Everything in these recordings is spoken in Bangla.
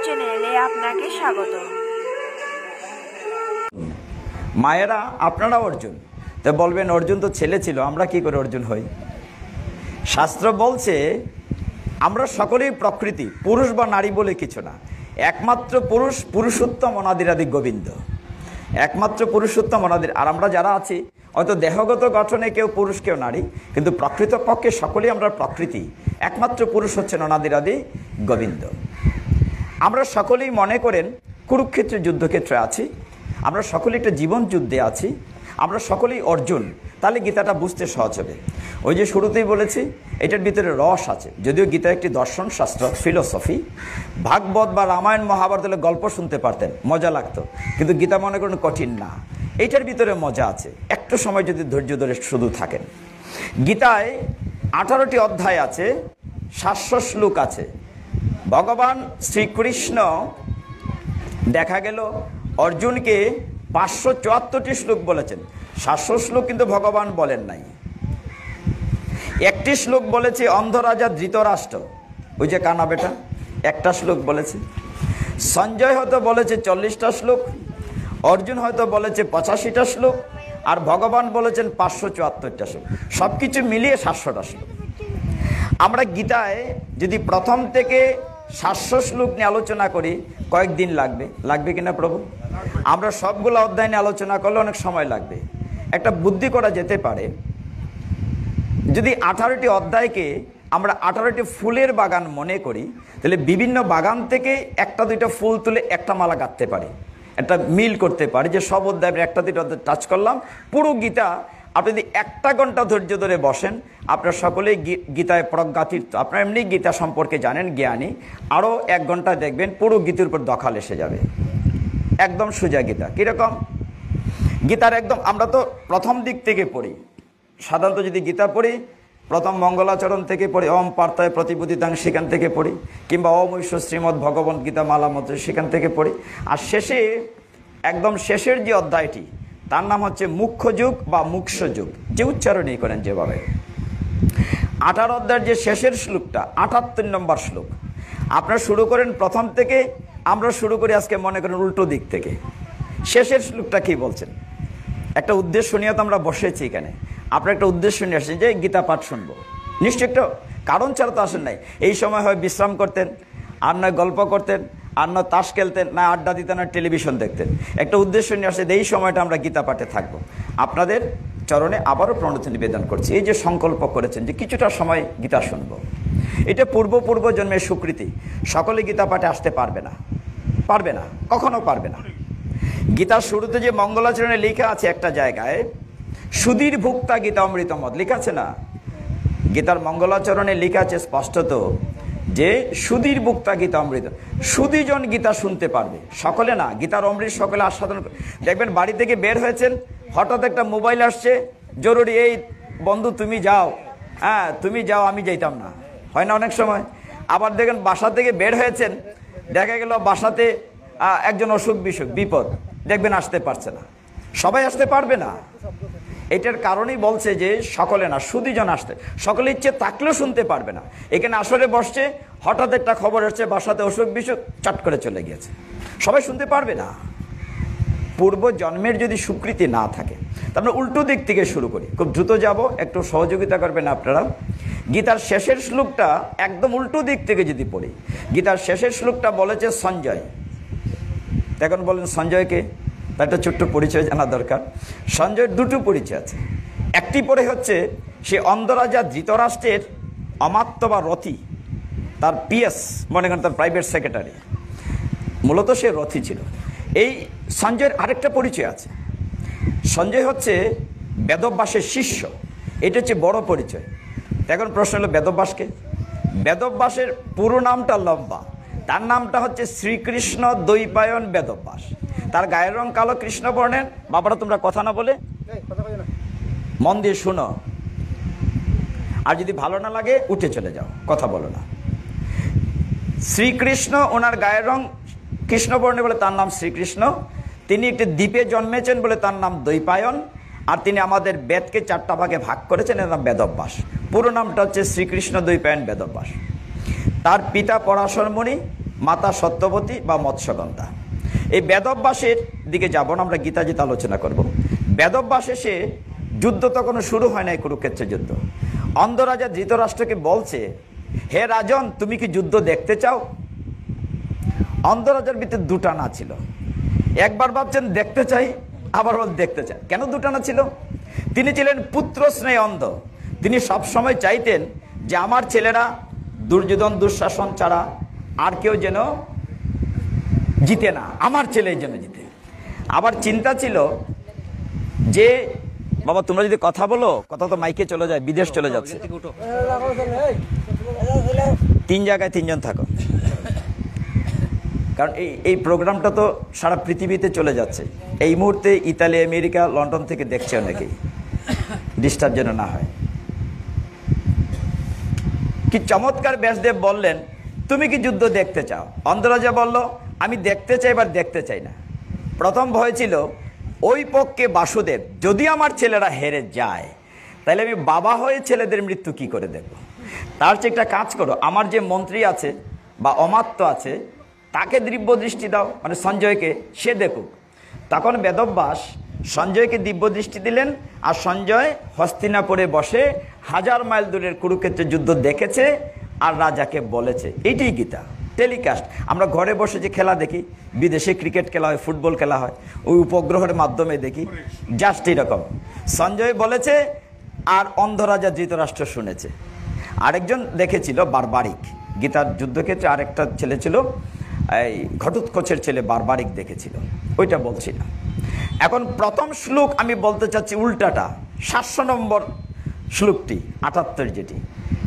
চ্যানেলে আপনাকে স্বাগত। মায়েরা আপনারা অর্জুন, তো বলবেন অর্জুন তো ছেলে ছিল, আমরা কি করে অর্জুন হই? শাস্ত্র বলছে আমরা সকলেই প্রকৃতি, পুরুষ বা নারী বলে কিছু না। একমাত্র পুরুষ পুরুষোত্তম অনাদিরাদি গোবিন্দ, একমাত্র পুরুষোত্তম অনাদির। আর আমরা যারা আছি হয়তো দেহগত গঠনে কেউ পুরুষ কেউ নারী, কিন্তু প্রকৃতপক্ষে সকলেই আমরা প্রকৃতি। একমাত্র পুরুষ হচ্ছেন অনাদিরাদি গোবিন্দ। আমরা সকলেই মনে করেন কুরুক্ষেত্রের যুদ্ধক্ষেত্রে আছি, আমরা সকলেই একটা জীবন যুদ্ধে আছি, আমরা সকলেই অর্জুন। তাহলে গীতাটা বুঝতে সহজ হবে। ওই যে শুরুতেই বলেছি এটার ভিতরে রস আছে। যদিও গীতা একটি দর্শন শাস্ত্র, ফিলোসফি। ভাগবত বা রামায়ণ মহাভারত হলে গল্প শুনতে পারতেন, মজা লাগতো, কিন্তু গীতা মনে করেন কঠিন না। এইটার ভিতরে মজা আছে, একটু সময় যদি ধৈর্য ধরে শুধু থাকেন। গীতায় 18টি অধ্যায় আছে, 700 শ্লোক আছে। ভগবান শ্রীকৃষ্ণ দেখা গেল অর্জুনকে 574টি শ্লোক বলেছেন। 700 শ্লোক কিন্তু ভগবান বলেন নাই। একটি শ্লোক বলেছে অন্ধ রাজা ধৃতরাষ্ট্র, ওই যে কানা বেটা, একটা শ্লোক বলেছে। সঞ্জয় হয়তো বলেছে 40টা শ্লোক, অর্জুন হয়তো বলেছে 85টা শ্লোক, আর ভগবান বলেছেন 574টা শ্লোক। সব কিছু মিলিয়ে 700টা শ্লোক। আমরা গীতায় যদি প্রথম থেকে 700 শ্লোক নিয়ে আলোচনা করি কয়েকদিন লাগবে কিনা প্রভু? আমরা সবগুলো অধ্যায় নিয়ে আলোচনা করলে অনেক সময় লাগবে। একটা বুদ্ধি করা যেতে পারে, যদি 18টি অধ্যায়কে আমরা 18টি ফুলের বাগান মনে করি, তাহলে বিভিন্ন বাগান থেকে একটা দুইটা ফুল তুলে একটা মালা গাঁথতে পারি, একটা মিল করতে পারি যে সব অধ্যায় একটা দুইটা অধ্যায় টাচ করলাম। পুরো গীতা আপনি যদি 1 ঘন্টা ধৈর্য ধরে বসেন, আপনার সকলেই গীতায় প্রজ্ঞাতীর্থ, আপনার এমনি গীতা সম্পর্কে জানেন, জ্ঞানী। আরও 1 ঘন্টা দেখবেন পুরো গীতার উপর দখল এসে যাবে, একদম সোজা গীতা। কীরকম গীতার একদম, আমরা তো প্রথম দিক থেকে পড়ি সাধারণত। যদি গীতা পড়ি প্রথম মঙ্গলাচরণ থেকে পড়ি, ওম পার্থায় প্রতিবোধিতাং সেখান থেকে পড়ি, কিংবা অমৈশ্য শ্রীমদ্ ভগবত গীতা মালা মন্ত্র সেখান থেকে পড়ি। আর শেষে একদম শেষের যে অধ্যায়টি তার নাম হচ্ছে মুখ্য যুগ বা মুখ্য যুগ, যে উচ্চারণই করেন যেভাবে। 18 অধ্যায়ের যে শেষের শ্লোকটা 78 নম্বর শ্লোক, আপনারা শুরু করেন প্রথম থেকে, আমরা শুরু করি আজকে মনে করেন উল্টো দিক থেকে। শেষের শ্লোকটা কি বলছেন? একটা উদ্দেশ্য নিয়ে তো আমরা বসেছি এখানে, আপনার একটা উদ্দেশ্য নিয়ে আসছেন যে গীতা পাঠ শুনবো, নিশ্চয় একটা কারণ ছাড়া তো আসেন নাই। এই সময় হয় বিশ্রাম করতেন, আর নয় গল্প করতেন, আর নয় তাস খেলতেন, না আড্ডা দিতেন, না টেলিভিশন দেখতেন। একটা উদ্দেশ্য নিয়ে আসছে, এই সময়টা আমরা গীতা পাঠে থাকবো। আপনাদের চরণে আবারও প্রণতি নিবেদন করছি, এই যে সংকল্প করেছেন যে কিছুটা সময় গীতা শুনবো, এটা পূর্ব জন্মের স্বীকৃতি। সকলে গীতা পাঠে আসতে পারবে না, কখনো পারবে না। গীতার শুরুতে যে মঙ্গলাচরণে লেখা আছে একটা জায়গায়, সুধীর ভুক্তা গীতা অমৃতমত লেখা আছে না? গীতার মঙ্গলাচরণে লেখা আছে স্পষ্টত যে সুধীর ভুক্তা গীতা অমৃত, সুধীজন গীতা শুনতে পারবে, সকলে না। গীতার অমৃত সকলে আস্বাদন। দেখবেন বাড়ি থেকে বের হয়েছেন, হঠাৎ একটা মোবাইল আসছে, জরুরি, এই বন্ধু তুমি যাও, হ্যাঁ তুমি যাও, আমি যাইতাম না, হয় না অনেক সময়? আবার দেখেন বাসা থেকে বের হয়েছেন, দেখা গেল বাসাতে একজন অসুখ বিসুখ বিপদ, দেখবেন আসতে পারছে না। সবাই আসতে পারবে না। এটার কারণেই বলছে যে সকলে না, সুধীজন আসতে, সকলে ইচ্ছে থাকলেও শুনতে পারবে না। এখানে আসরে বসছে, হঠাৎ একটা খবর আসছে বাসাতে অসুখ বিসুখ, চট করে চলে গিয়েছে, সবাই শুনতে পারবে না। পূর্ব জন্মের যদি স্বীকৃতি না থাকে, তারপরে উল্টো দিক থেকে শুরু করি, খুব দ্রুত যাব, একটু সহযোগিতা করবেন আপনারা। গীতার শেষের শ্লোকটা একদম উল্টো দিক থেকে যদি পড়ি, গীতার শেষের শ্লোকটা বলেছে সঞ্জয়। এখন বলেন সঞ্জয়কে, তার একটা ছোট্ট পরিচয় জানা দরকার। সঞ্জয়ের দুটো পরিচয় আছে। একটি পরে হচ্ছে সে অন্ধরাজা ধৃতরাষ্ট্রের অমাত্য বা রথি, তার পিএস মনে করেন, তার প্রাইভেট সেক্রেটারি, মূলত সে রথি ছিল। এই সঞ্জয়ের আরেকটা পরিচয় আছে, সঞ্জয় হচ্ছে বেদব্যাসের শিষ্য, এটা হচ্ছে বড় পরিচয়। এখন প্রশ্ন হলো বেদব্যাসকে, বেদব্যাসের পুরো নামটা লম্বা, তার নামটা হচ্ছে শ্রীকৃষ্ণ দ্বৈপায়ন বেদব্যাস। তার গায়ের রং কালো, কৃষ্ণ বর্ণের। বাবারা তোমরা কথা না বলে মন দিয়ে শুনো, আর যদি ভালো না লাগে উঠে চলে যাও, কথা বলো না। শ্রীকৃষ্ণ, ওনার গায়ের রং কৃষ্ণ বর্ণে বলে তার নাম শ্রীকৃষ্ণ। তিনি একটি দ্বীপে জন্মেছেন বলে তার নাম দ্বৈপায়ন। আর তিনি আমাদের বেদকে 4টা ভাগে ভাগ করেছেন, এর নাম বেদব্যাস। পুরো নামটা হচ্ছে শ্রীকৃষ্ণ দ্বৈপায়ন বেদব্যাস। তার পিতা পরাশর মুনি, মাতা সত্যবতী বা মৎস্যগন্ধা। এই বেদব্যাসের দিকে যাব না, আমরা গীতাজিতে আলোচনা করব। বেদব্যাসে সে যুদ্ধ তখনও শুরু হয় নাই, কুরুক্ষেত্রের যুদ্ধ। অন্ধ রাজা ধৃতরাষ্ট্রকে বলছে, হে রাজন, তুমি কি যুদ্ধ দেখতে চাও? অন্ধ রাজার ভিতরে দুটানা ছিল। একবার ভাবছেন দেখতে চাই, আবার বল দেখতে চাই। কেন দুটানা ছিল? তিনি ছিলেন পুত্র স্নেহ অন্ধ। তিনি সবসময় চাইতেন যে আমার ছেলেরা দুর্যোধন দুঃশাসন ছাড়া আর কেউ যেন জিতে না, আমার ছেলে যেন জিতে। আবার চিন্তা ছিল যে বাবা তোমরা যদি কথা বলো, কথা তো মাইকে চলে যায়, বিদেশ চলে যাচ্ছে। 3 জায়গায় 3 জন থাকো, কারণ এই প্রোগ্রামটা তো সারা পৃথিবীতে চলে যাচ্ছে। এই মুহূর্তে ইতালি, আমেরিকা, লন্ডন থেকে দেখছে অনেকেই, ডিস্টার্ব যেন না হয়। কি চমৎকার ব্যাসদেব বললেন, তুমি কি যুদ্ধ দেখতে চাও? অন্ধরাজা বলল, আমি দেখতে চাই, এবার দেখতে চাই না। প্রথম ভয় ছিল ওই পক্ষে বাসুদেব, যদি আমার ছেলেরা হেরে যায় তাহলে আমি বাবা হয়ে ছেলেদের মৃত্যু কি করে দেখব। তার চেয়ে একটা কাজ করো, আমার যে মন্ত্রী আছে বা অমাত্য আছে তাকে দিব্য দৃষ্টি দাও, মানে সঞ্জয়কে, সে দেখুক। তখন বেদব্যাস সঞ্জয়কে দিব্য দৃষ্টি দিলেন, আর সঞ্জয় হস্তিনাপুরে বসে 1000 মাইল দূরের কুরুক্ষেত্রের যুদ্ধ দেখেছে আর রাজাকে বলেছে। এইটাই গীতা টেলিকাস্ট। আমরা ঘরে বসে যে খেলা দেখি, বিদেশে ক্রিকেট খেলা হয়, ফুটবল খেলা হয়, ওই উপগ্রহের মাধ্যমে দেখি, জাস্ট এরকম। সঞ্জয় বলেছে আর অন্ধ রাজা ধৃতরাষ্ট্র শুনেছে। আরেকজন দেখেছিল বারবারিক, গীতার যুদ্ধক্ষেত্রে আরেকটা ছেলে ছিল, এই ঘটোৎকচের ছেলে বারবারিক দেখেছিল, ওইটা বলছি না। এখন প্রথম শ্লোক আমি বলতে চাচ্ছি উল্টাটা, 700 নম্বর শ্লোকটি, 78 যেটি।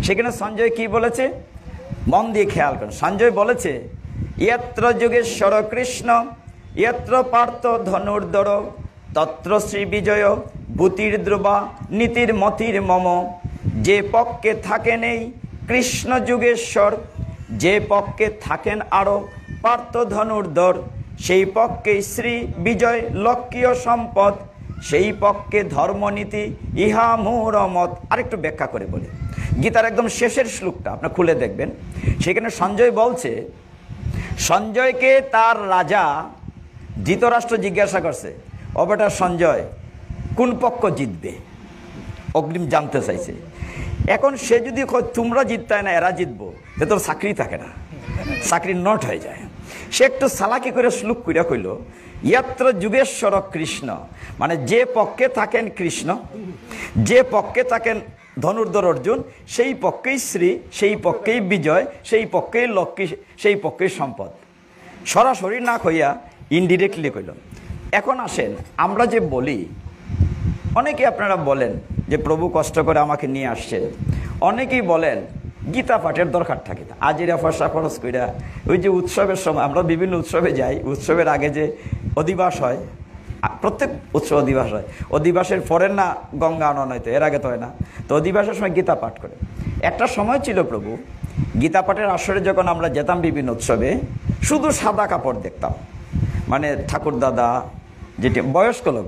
সেখানে সঞ্জয় কি বলেছে মন দিয়ে খেয়াল করেন। সঞ্জয় বলেছে, ইয়ত্র যোগেশ্বর কৃষ্ণ ইয়ত্র পার্থ ধনুর্ধর তত্র শ্রী বিজয় ভূতির ধ্রুবা নীতির মতির মম। যে পক্ষে থাকেন এই কৃষ্ণ যুগেশ্বর, যে পক্ষে থাকেন আরো পার্থ ধনুর্ধর, সেই পক্ষে শ্রী বিজয় লক্ষ্মীয় সম্পদ, সেই পক্ষে ধর্মনীতি ইহা মোর মত। আরেকটু ব্যাখ্যা করে বলি, গীতার একদম শেষের শ্লোকটা আপনার খুলে দেখবেন। সেখানে সঞ্জয় বলছে, সঞ্জয়কে তার রাজা ধৃতরাষ্ট্র জিজ্ঞাসা করছে, ও বেটা সঞ্জয়, কোন পক্ষ জিতবে? অগ্রিম জানতে চাইছে। এখন সে যদি তোমরা জিততে না এরা জিতবো, সে তোর চাকরি থাকে না, চাকরি নট হয়ে যায়। সে একটু সালাকি করে শ্লোক কইরা কইল, ইয়াত্র যুগেশ্বর কৃষ্ণ, মানে যে পক্ষে থাকেন কৃষ্ণ, যে পক্ষে থাকেন ধনুর্ধর অর্জুন, সেই পক্ষেই শ্রী, সেই পক্ষেই বিজয়, সেই পক্ষেই লক্ষ্মী, সেই পক্ষেই সম্পদ। সরাসরি না কইয়া ইনডিরেক্টলি কইল। এখন আসেন, আমরা যে বলি, অনেকে আপনারা বলেন যে প্রভু কষ্ট করে আমাকে নিয়ে আসছে, অনেকেই বলেন গীতা পাঠের দরকার থাকে না, আজিরা ফসা খরচ কইরা। ওই যে উৎসবের সময় আমরা বিভিন্ন উৎসবে যাই, উৎসবের আগে যে অধিবাস হয়, প্রত্যেক উৎসব অধিবাস হয়, অধিবাসের পরের না গঙ্গা আনন হয়তো, এর আগে তো হয় না। তো অধিবাসের সময় গীতা পাঠ করে। একটা সময় ছিল প্রভু, গীতা পাঠের আসরে যখন আমরা যেতাম বিভিন্ন উৎসবে, শুধু সাদা কাপড় দেখতাম, মানে ঠাকুর দাদা যেটি বয়স্ক লোক,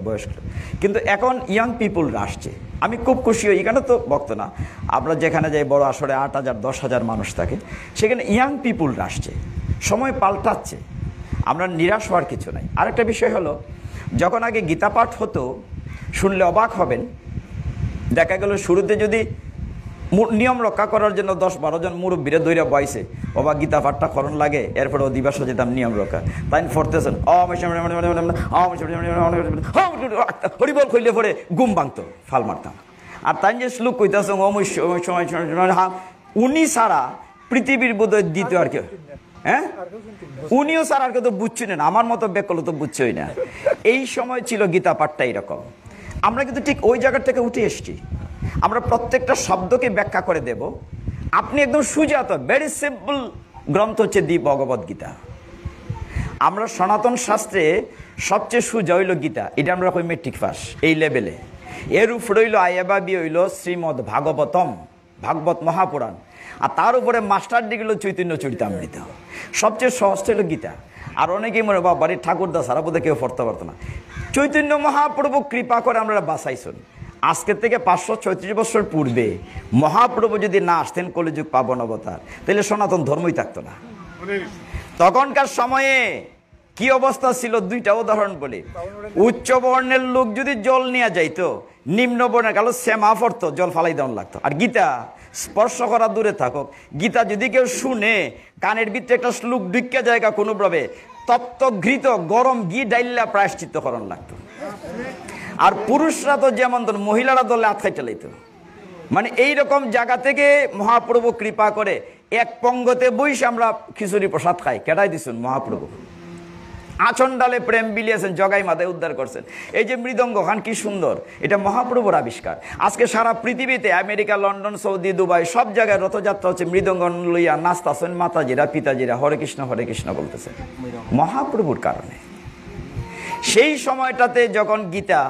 কিন্তু এখন ইয়াং পিপুলরা আসছে। আমি খুব খুশি হই, এখানে তো ভক্ত না, আমরা যেখানে যাই বড় আসরে 8000 10,000 মানুষ থাকে, সেখানে ইয়াং পিপুলরা আসছে। সময় পাল্টাচ্ছে, আমরা নিরাশ হওয়ার কিছু নাই। আরেকটা বিষয় হলো, যখন আগে গীতা পাঠ হতো, শুনলে অবাক হবেন, দেখা গেল শুরুতে যদি নিয়ম রক্ষা করার জন্য 10-12 জন মুরব্বীরা দৈরা বয়সে, বাবা গীতা পাঠটা করণ লাগে, এরপরে অধিবাস যেতাম নিয়ম রক্ষা, তাই পড়তেছেন হরিবল কইলে পরে ঘুম ভাঙতো, ফাল মারতাম। আর তাই যে শ্লোক কইতেছেন উনি সারা পৃথিবীর বোধহয় দ্বিতীয় আর কেউ, হ্যাঁ উনিও স্যার আর কেউ তো বুঝছেন, আমার মতো বেকল তো বুঝছই না। এই সময় ছিল গীতা পাঠটা এরকম। আমরা কিন্তু ঠিক ওই জায়গা থেকে উঠে এসছি। আমরা প্রত্যেকটা শব্দকে ব্যাখ্যা করে দেব। আপনি একদম সুজাত, ভেরি সিম্পল গ্রন্থ হচ্ছে দি ভগবদ গীতা। আমরা সনাতন শাস্ত্রে সবচেয়ে সোজা হইল গীতা, এটা আমরা কই মেট্রিক পাস এই লেভেলে। এর উপরে হইল আয়াবাবি হইল শ্রীমদ ভাগবতম, ভাগবত মহাপুরাণ, আর তার উপরে মাস্টার ডিগ্রি হলো চৈতন্য চরিতামৃত। সবচেয়ে সহজ হইল গীতা। আর অনেকেই মনে বাড়ির ঠাকুরদা সারা বোধহয় কেউ পড়তে পারতো না। চৈতন্য মহাপ্রভু কৃপা করে আমরা বাঁচাইছেন। আজকের থেকে 536 বছর পূর্বে মহাপ্রভু যদি না আসতেন কলিযুগ পাবন অবতার, তাহলে সনাতন ধর্মই থাকতো না। তখনকার সময়ে কি অবস্থা ছিল দুইটা উদাহরণ বলি। উচ্চ বর্ণের লোক যদি জল নিয়ে যাইতো, নিম্ন বর্ণের কালো শ্যামা পড়তো, জল ফালাই দেওয়ান লাগতো। আর গীতা স্পর্শ করা দূরে থাকুক, গীতা যদি কেউ শুনে কানের ভিতরে একটা শ্লোক ঢুকিয়া জায়গা কোনোভাবে তপ্ত ঘৃত গরম ঘি ডাইল্লা প্রায়শ্চিত্তকরণ লাগতো। আর পুরুষরা তো যেমন ধর, মহিলারা দলে হাত খাইতে লাইতো। মানে এইরকম জায়গা থেকে মহাপ্রভু কৃপা করে এক পঙ্গতে বইসে আমরা খিচুড়ি প্রসাদ খাই। কেটাই দিছুন মহাপ্রভু, আচন ডালে প্রেম বিলিয়েছেন, জগাই মাথায় উদ্ধার করছেন। এই যে মৃদঙ্গ খান কি সুন্দর, এটা মহাপ্রভুর আবিষ্কার। আজকে সারা পৃথিবীতে আমেরিকা, লন্ডন, সৌদি, দুবাই সব জায়গায় রথযাত্রা হচ্ছে, মৃদঙ্গ লইয়া নাচতাছেন মাতাজিরা পিতাজিরা, হরে কৃষ্ণ বলতেছে, মহাপ্রভুর কারণে। সেই সময়টাতে যখন গীতা,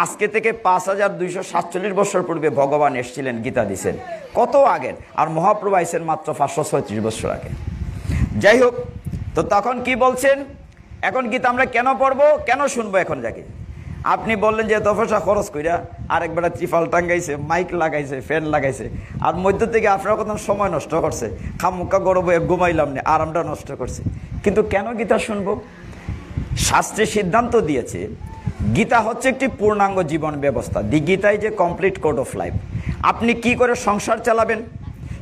আজকে থেকে 5247 বছর পূর্বে ভগবান এসেছিলেন, গীতা দিছেন কত আগের, আর মহাপ্রভু আইসেন মাত্র 536 বছর আগে। যাই হোক, তো তখন কি বলছেন, এখন গীতা আমরা কেন পড়বো, কেন শুনবো এখন যাকে? আপনি বললেন যে তফসা খরচ কইরা আরেকবার ত্রিফাল টাঙ্গাইছে, মাইক লাগাইছে, ফ্যান লাগাইছে, আর মধ্য থেকে আপনার কত সময় নষ্ট করছে, খামুক্কা গরবে ঘুমাইলাম না, আরামটা নষ্ট করছে। কিন্তু কেন গীতা শুনবো? শাস্ত্রে সিদ্ধান্ত দিয়েছে গীতা হচ্ছে একটি পূর্ণাঙ্গ জীবন ব্যবস্থা। The Gita is a complete code of life. আপনি কি করে সংসার চালাবেন,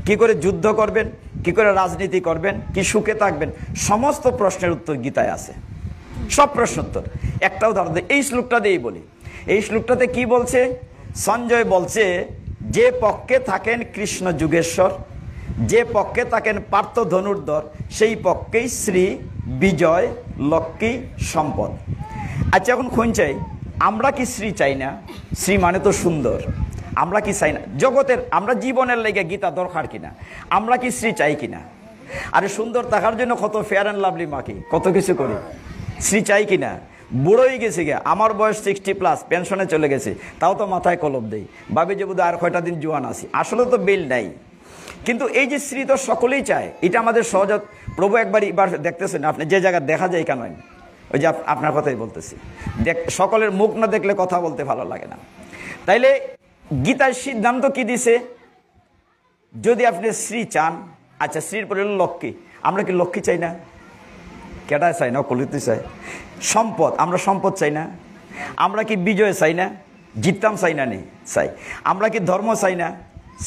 কি করে যুদ্ধ করবেন, কি করে রাজনীতি করবেন, কি সুখে থাকবেন, সমস্ত প্রশ্নের উত্তর গীতায় আছে। সব প্রশ্ন উত্তর। একটা উদাহরণ দিই, এই শ্লোকটা দিয়েই বলি। এই শ্লোকটাতে কি বলছে? সঞ্জয় বলছে, যে পক্ষে থাকেন কৃষ্ণ যুগেশ্বর, যে পক্ষে থাকেন পার্থ ধনুর্ধর, সেই পক্ষেই শ্রী বিজয় লক্ষ্মী সম্পদ। আচ্ছা, এখন খুন চাই, আমরা কি শ্রী চাই না? শ্রী মানে তো সুন্দর, আমরা কি চাই না? জগতের আমরা জীবনের লেগে গীতা দরকার কিনা? আমরা কি শ্রী চাই কিনা? আরে সুন্দর থাকার জন্য কত ফেয়ার অ্যান্ড লাভলি মাখি, কত কিছু করি, শ্রী চাই কিনা? বুড়ো হয়ে গেছে গে, আমার বয়স 60+, পেনশনে চলে গেছে, তাও তো মাথায় কলম দেই, ভাবি যে বোধহয় আর কয়টা দিন জোয়ান আছি। আসলে তো বেল নাই। কিন্তু এই যে শ্রী তো সকলেই চায়, এটা আমাদের সহজ। প্রভু একবার দেখতেছেন আপনি, যে জায়গায় দেখা যায় কেন, ওই যে আপনার কথাই বলতেছি, সকলের মুখ না দেখলে কথা বলতে ভালো লাগে না। তাইলে গীতার সিদ্ধান্ত কি দিছে? যদি আপনি শ্রী চান, আচ্ছা শ্রীর পরে লক্ষ্মী, আমরা কি লক্ষ্মী চাই না? কেটা চাই না? কলিত চাই। সম্পদ, আমরা সম্পদ চাই না? আমরা কি বিজয় চাই না? জিততাম চাই না? নেই চাই। আমরা কি ধর্ম চাই না?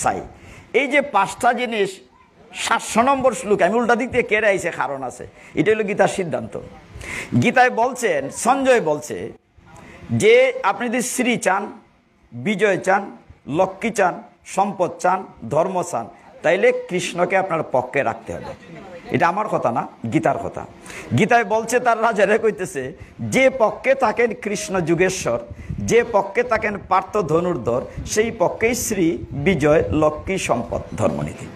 চাই। এই যে 5টা জিনিস 700 নম্বর শ্লোক, আমি উল্টা দিক দিয়ে কেড়ে আইছে, কারণ আছে। এটা হলো গীতার সিদ্ধান্ত। গীতায় বলছেন, সঞ্জয় বলছে যে আপনি যদি শ্রী চান, বিজয় চান, লক্ষ্মী চান, সম্পদ চান, ধর্ম চান, তাইলে কৃষ্ণকে আপনার পক্ষে রাখতে হবে। এটা আমার কথা না, গীতার কথা। গীতায় বলছে, তার রাজারে কইতেছে, যে পক্ষে থাকেন কৃষ্ণ যুগেশ্বর, যে পক্ষে থাকেন পার্থ ধনুর্ধর, সেই পক্ষেই শ্রী বিজয় লক্ষ্মী সম্পদ ধর্মনীতি।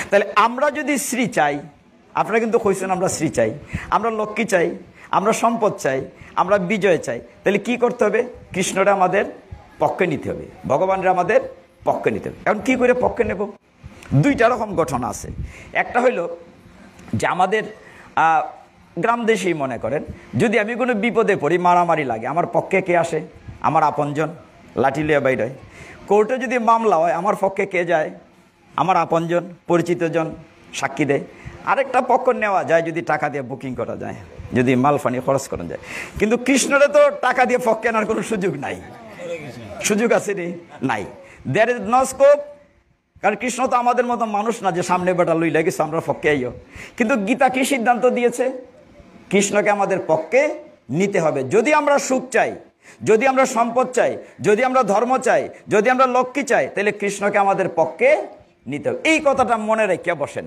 তাহলে আমরা যদি শ্রী চাই, আপনারা কিন্তু কইছেন আমরা শ্রী চাই, আমরা লক্ষ্মী চাই, আমরা সম্পদ চাই, আমরা বিজয় চাই, তাহলে কি করতে হবে? কৃষ্ণরা আমাদের পক্ষে নিতে হবে, ভগবানরা আমাদের পক্ষে নিতে হবে। এখন কি করে পক্ষে নেব? দুইটা রকম গঠন আছে। একটা হইল যে আমাদের গ্রাম দেশেই মনে করেন, যদি আমি কোনো বিপদে পড়ি, মারামারি লাগে, আমার পক্ষে কে আসে? আমার আপনজন, লাঠি লিয়া বাইর হয়। কোর্টে যদি মামলা হয়, আমার পক্ষে কে যায়? আমার আপনজন, পরিচিতজন সাক্ষী দেয়। আরেকটা পক্ষ নেওয়া যায় যদি টাকা দিয়ে বুকিং করা যায়, যদি মালফানি খরচ করা যায়। কিন্তু কৃষ্ণরে তো টাকা দিয়ে পক্ষে আনার কোনো সুযোগ নাই। সুযোগ আছে রে? নাই। There is no scope. কারণ কৃষ্ণ তো আমাদের মতো মানুষ না যে সামনে বেটা লই লাগেছে আমরা পক্ষে আইও। কিন্তু গীতা কি সিদ্ধান্ত দিয়েছে? কৃষ্ণকে আমাদের পক্ষে নিতে হবে। যদি আমরা সুখ চাই, যদি আমরা সম্পদ চাই, যদি আমরা ধর্ম চাই, যদি আমরা লক্ষ্মী চাই, তাহলে কৃষ্ণকে আমাদের পক্ষে নিতে হবে। এই কথাটা মনে রেখে বসেন।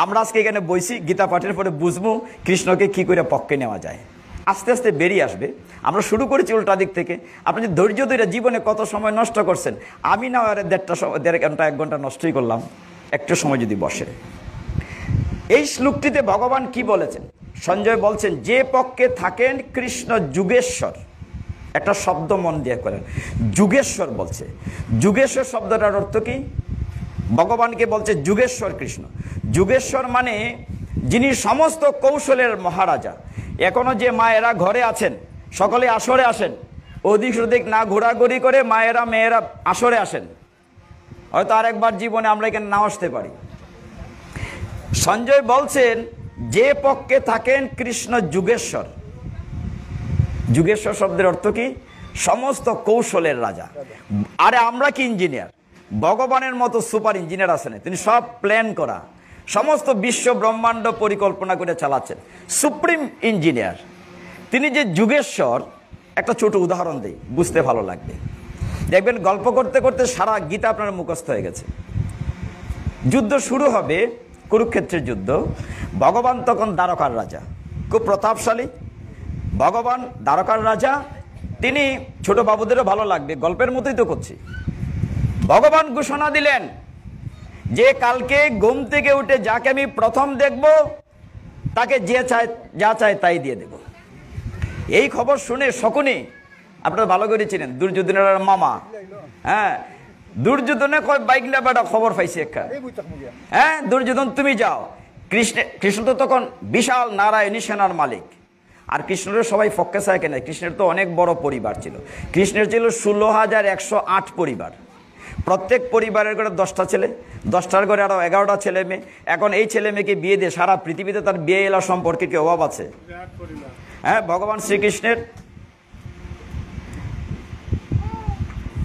আমরা আজকে এখানে বইছি, গীতা পাঠের পরে বুঝবো কৃষ্ণকে কি করে পক্ষে নেওয়া যায়। আস্তে আস্তে বেরিয়ে আসবে। আমরা শুরু করেছি উল্টা দিক থেকে। আপনি যে ধৈর্য ধরে জীবনে কত সময় নষ্ট করছেন, আমি না আর 1.5 ঘন্টা 1 ঘন্টা নষ্টই করলাম, একটু সময় যদি বসেন। এই শ্লোকটিতে ভগবান কি বলেছেন? সঞ্জয় বলছেন, যে পক্ষে থাকেন কৃষ্ণ যুগেশ্বর। একটা শব্দ মন দিয়ে করেন, যুগেশ্বর বলছে। যুগেশ্বর শব্দটার অর্থ কি? ভগবানকে বলছে যুগেশ্বর কৃষ্ণ। যুগেশ্বর মানে যিনি সমস্ত কৌশলের মহারাজা। এখনো যে মায়েরা ঘরে আছেন, সকলে আসরে আসেন, ওদিক ওদিক না ঘোরাঘুরি করে মায়েরা মেয়েরা আসরে আসেন। হয়তো আরেকবার জীবনে আমরা এখানে না আসতে পারি। সঞ্জয় বলছেন যে পক্ষে থাকেন কৃষ্ণ যুগেশ্বর। যুগেশ্বর শব্দের অর্থ কি? সমস্ত কৌশলের রাজা। আরে আমরা কি ইঞ্জিনিয়ার? ভগবানের মতো সুপার ইঞ্জিনিয়ার আছেন, তিনি সব প্ল্যান করা, সমস্ত বিশ্ব ব্রহ্মাণ্ড পরিকল্পনা করে চালাচ্ছেন, সুপ্রিম ইঞ্জিনিয়ার। তিনি যে যুগেশ্বর, একটা ছোট উদাহরণ দিই, বুঝতে ভালো লাগবে। দেখবেন গল্প করতে করতে সারা গীতা আপনার মুখস্থ হয়ে গেছে। যুদ্ধ শুরু হবে, কুরুক্ষেত্রের যুদ্ধ। ভগবান তখন দ্বারকার রাজা, খুব প্রতাপশালী ভগবান দ্বারকার রাজা। তিনি ছোট বাবুদেরও ভালো লাগবে, গল্পের মতোই তো করছি। ভগবান ঘোষণা দিলেন যে কালকে ঘুম থেকে উঠে যাকে আমি প্রথম দেখব তাকে যা চায় তাই দিয়ে দেব। এই খবর শুনে শকুনি, আপনারা ভালো করে চিনেন, দুর্যোধনের মামা, হ্যাঁ, দুর্যোধনে কয় বাইক না বেটা খবর পাইছে একটা, হ্যাঁ দুর্যোধন তুমি যাও। কৃষ্ণ তো তখন বিশাল নারায়ণী সেনার মালিক, আর কৃষ্ণের সবাই ফক্কে সাইকে নেয়। কৃষ্ণের তো অনেক বড় পরিবার ছিল। কৃষ্ণের ছিল 16,108 পরিবার। প্রত্যেক পরিবারের ঘরে 10টা ছেলে, 10টার ঘরে আরো 11টা ছেলে মেয়ে। এখন এই ছেলে মেয়েকে বিয়ে দিয়ে সারা পৃথিবীতে তার বিয়ে এলা সম্পর্কে কি অভাব আছে? হ্যাঁ, ভগবান শ্রীকৃষ্ণের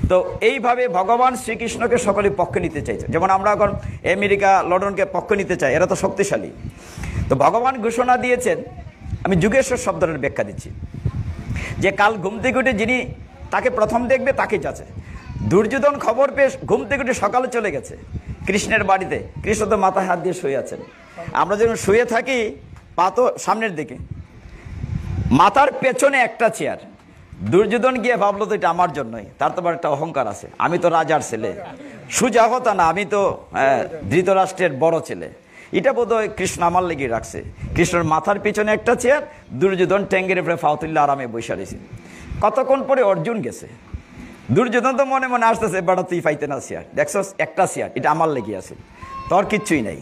তো এইভাবে ভগবান শ্রীকৃষ্ণকে সকলে পক্ষে নিতে চাইছে। যেমন আমরা এখন আমেরিকা লন্ডনকে পক্ষে নিতে চাই, এরা তো শক্তিশালী। তো ভগবান ঘোষণা দিয়েছেন, আমি যুগেশ্বর শব্দের ব্যাখ্যা দিচ্ছি, যে কাল ঘুম থেকে উঠে যিনি তাকে প্রথম দেখবে তাকে যাচ্ছে। দুর্যোধন খবর পেয়ে ঘুম থেকে উঠে সকালে চলে গেছে কৃষ্ণের বাড়িতে। কৃষ্ণ তো মাথায় হাত দিয়ে শুয়ে আছেন। আমরা যখন শুয়ে থাকি পা তো সামনের দিকে, মাথার পেছনে একটা চেয়ার। দুর্যোধন গিয়ে ভাবলো তো এটা আমার জন্যই, তার তো একটা অহংকার আছে, আমি তো রাজার ছেলে, সুজা কথা না, আমি তো ধৃতরাষ্ট্রের বড় ছেলে। এটা বোধ হয় কৃষ্ণ আমার লেগে রাখছে। কৃষ্ণের মাথার পিছনে একটা চেয়ার, দুর্যোধন ট্যাঙ্গের উপরে ফাউতুল্লা আরামে বসে রয়েছে। কতক্ষণ পরে অর্জুন গেছে। দুর্যোধন তো মনে মনে আসতেছে, বেটা তুই পাইতে না চেয়ার, দেখছস একটা চেয়ার, এটা আমার লেগে আছে, তোর কিচ্ছুই নাই।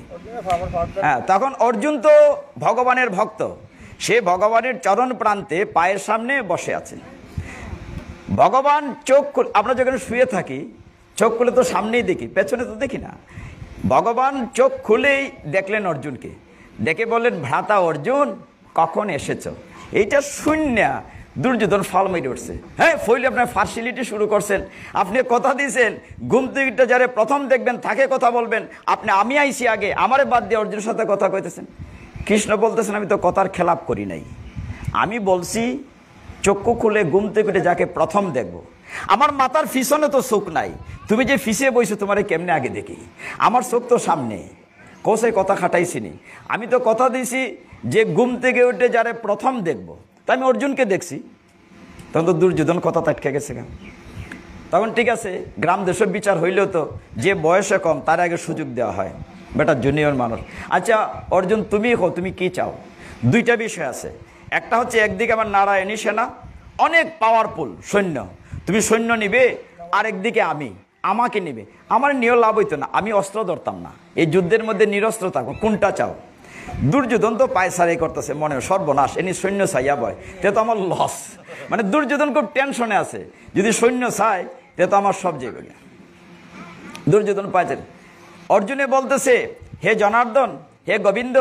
হ্যাঁ, তখন অর্জুন তো ভগবানের ভক্ত, সে ভগবানের চরণ প্রান্তে পায়ের সামনে বসে আছে। ভগবান চোখ, আমরা যখন শুয়ে থাকি চোখ খুলে তো সামনেই দেখি, পেছনে তো দেখি না। ভগবান চোখ খুলেই দেখলেন অর্জুনকে, দেখে বললেন, ভ্রাতা অর্জুন কখন এসেছ? এইটা শূন্য। দুর্যোধন ফাল মেরে উঠছে। হ্যাঁ, ফইলে আপনার ফার্সিলিটি শুরু করছেন। আপনি কথা দিয়েছেন ঘুম থেকে যারা প্রথম দেখবেন তাকে কথা বলবেন, আপনি আমি আইসি আগে, আমারে বাদ দিয়ে অর্জুনের সাথে কথা কইতেছেন। কৃষ্ণ বলতেছেন, আমি তো কথার খেলাপ করি নাই, আমি বলছি চক্ষু খুলে ঘুম থেকে উঠে যাকে প্রথম দেখব। আমার মাথার পিছনে তো চোখ নাই, তুমি যে ফিসে বইছো তোমারে কেমনে আগে দেখি? আমার চোখ তো সামনে, কোসে কথা খাটাইছিনি। আমি তো কথা দিয়েছি যে ঘুম থেকে উঠে যারে প্রথম দেখব, তা আমি অর্জুনকে দেখছি। তখন তো দুর্যোধন কথা তাটকে গেছে। তখন ঠিক আছে, গ্রাম দেশের বিচার হইলেও তো যে বয়সে কম তার আগে সুযোগ দেওয়া হয়, বেটা জুনিয়র মানুষ। আচ্ছা অর্জুন, তুমি তুমি কি চাও? দুইটা বিষয় আছে। একটা হচ্ছে একদিকে আমার নারায়ণী সেনা, অনেক পাওয়ারফুল সৈন্য, তুমি সৈন্য নিবে, আর একদিকে আমাকে নিবে। আমার নিয়েও লাভ হইতো না, আমি অস্ত্র ধরতাম না, এই যুদ্ধের মধ্যে নিরস্ত্র থাকবো, কোনটা চাও? দুর্যোধন তো পায়সারাই করতেছে, মনে সর্বনাশ, এনি সৈন্য চাইয়া বয়, তে তো আমার লস। মানে দুর্যোধন খুব টেনশনে আছে, যদি সৈন্য চাই তে তো আমার সব যাবে। দুর্যোধন পাইছে। অর্জুনে বলতেছে, হে জনার্দন, হে গোবিন্দ,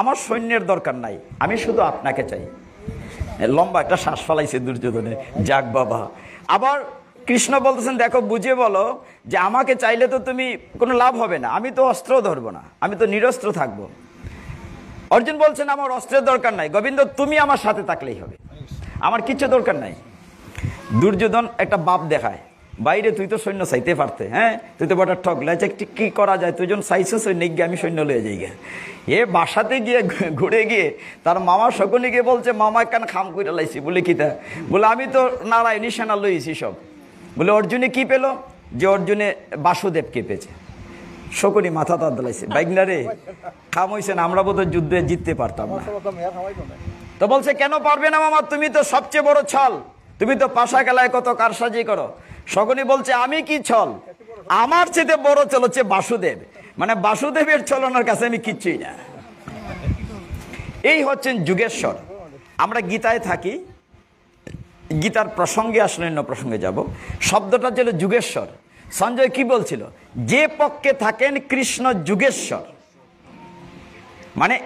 আমার সৈন্যের দরকার নাই, আমি শুধু আপনাকে চাই। লম্বা একটা শ্বাস ফেলাইছে দুর্যোধনে, যাক বাবা। আবার কৃষ্ণ বলতেছেন, দেখো বুঝে বলো যে আমাকে চাইলে তো তুমি কোনো লাভ হবে না, আমি তো অস্ত্র ধরবো না, আমি তো নিরস্ত্র থাকবো। অর্জুন বলছেন, আমার অস্ত্রের দরকার নাই গোবিন্দ, তুমি আমার সাথে থাকলেই হবে, আমার কিচ্ছু দরকার নাই। দুর্যোধন একটা বাপ দেখায়, বাইরে তুই তো সৈন্য চাইতে পারতে, হ্যাঁ তুই তো বড় ঠক লাইছে, কি করা যায়, তুই যখন চাইছো সৈন্য গিয়ে আমি সৈন্য লয়ে যাই গে। এ বাসাতে গিয়ে ঘুরে গিয়ে তার মামা শকুনি গিয়ে বলছে, মামা একখান খাম করে লাইছি। বলে কি তা? বলে আমি তো নারায়ণী সেনা লইছি সব। বলে অর্জুনে কি পেল? যে অর্জুনে বাসুদেবকে পেয়েছে। শকুনি মাথা তার দিলাইছে, বাইকনা রে খাম হয়েছে না, আমরা বোধহয় যুদ্ধে জিততে পারতাম না। তো বলছে, কেন পারবে না মামা, তুমি তো সবচেয়ে বড় ছল, তুমি তো পাশা খেলায় কত কারসাজি করো। শকুনি বলছে, আমি কি ছল, আমার চেয়ে বড় ছল হচ্ছে বাসুদেব, মানে বাসুদেবের ছলনার কাছে আমি কিচ্ছুই না। এই হচ্ছেন যুগেশ্বর। আমরা গীতায় থাকি, গীতার প্রসঙ্গে আসলে অন্য প্রসঙ্গে যাব। শব্দটা ছিল যুগেশ্বর। সঞ্জয় কি বলছিল? যে পক্ষে থাকেন কৃষ্ণ যুগেশ্বর, মানে